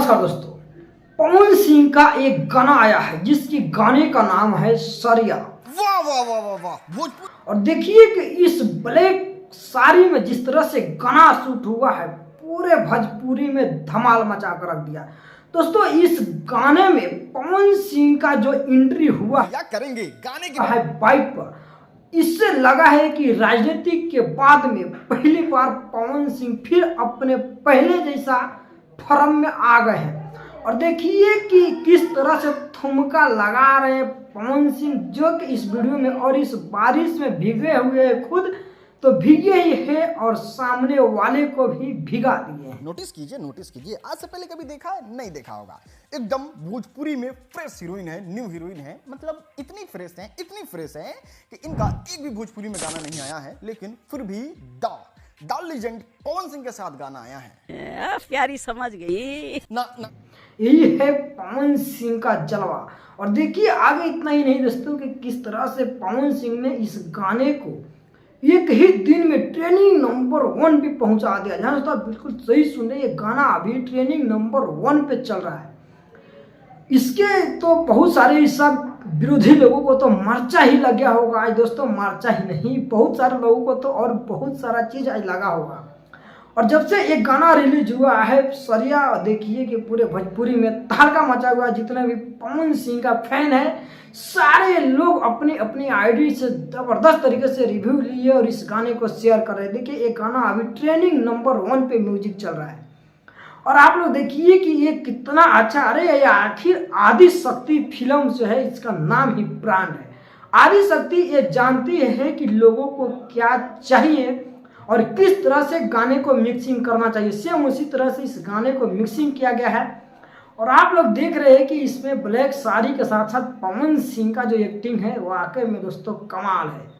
नमस्कार दोस्तों, पवन सिंह का एक गाना आया है जिसकी गाने का नाम है सरिया। वाह वाह वाह वाह वाह भोजपुरी। और देखिए कि इस ब्लैक साड़ी में जिस तरह से गाना शूट हुआ है, पूरे भोजपुरी में धमाल मचा कर रख दिया। दोस्तों, इस गाने में पवन सिंह का जो एंट्री हुआ क्या करेंगे गाने के है बाइक पर, इससे लगा है कि राजनीतिक के बाद में पहली बार पवन सिंह फिर अपने पहले जैसा फॉर्म में आ गए हैं। और देखिए कि किस तरह से ठुमका लगा रहे हैं पवन सिंह, जो कि इस वीडियो में, और इस बारिश में भीगे हुए हैं, खुद तो भीगे ही है और सामने वाले को भी भिगा दिए हैं। नोटिस कीजिए, आज से पहले कभी देखा है? नहीं देखा होगा। एकदम भोजपुरी में फ्रेश हीरोइन है, न्यू हीरोइन है, मतलब इतनी फ्रेश है कि इनका एक भी भोजपुरी में गाना नहीं आया है, लेकिन फिर भी द लेजेंड पवन सिंह के साथ गाना आया है। प्यारी समझ गई ना ना यही है पवन सिंह का जलवा। और देखिए आगे इतना ही नहीं दोस्तों कि किस तरह से पवन सिंह ने इस गाने को एक ही दिन में ट्रेनिंग नंबर 1 पे पहुंचा दिया। जहाँ दोस्तों बिल्कुल सही सुन रहे, ये गाना अभी ट्रेनिंग नंबर 1 पे चल रहा है। इसके तो बहुत सारे सब विरोधी लोगों को तो मर्चा ही लग गया होगा आज दोस्तों, मर्चा ही नहीं, बहुत सारे लोगों को तो और बहुत सारा चीज आज लगा होगा। और जब से एक गाना रिलीज हुआ है सरिया, देखिए कि पूरे भोजपुरी में तहलका मचा हुआ है। जितने भी पवन सिंह का फैन है, सारे लोग अपनी अपनी आईडी से जबरदस्त तरीके से रिव्यू लिए और इस गाने को शेयर कर रहे हैं। देखिए ये गाना अभी ट्रेनिंग नंबर 1 पे म्यूजिक चल रहा है। और आप लोग देखिए कि ये कितना अच्छा, अरे ये आखिर आदि शक्ति फिल्म जो है, इसका नाम ही ब्रांड है। आदि शक्ति ये जानती है कि लोगों को क्या चाहिए और किस तरह से गाने को मिक्सिंग करना चाहिए। सेम उसी तरह से इस गाने को मिक्सिंग किया गया है। और आप लोग देख रहे हैं कि इसमें ब्लैक साड़ी के साथ साथ पवन सिंह का जो एक्टिंग है वो वाकई में दोस्तों कमाल है।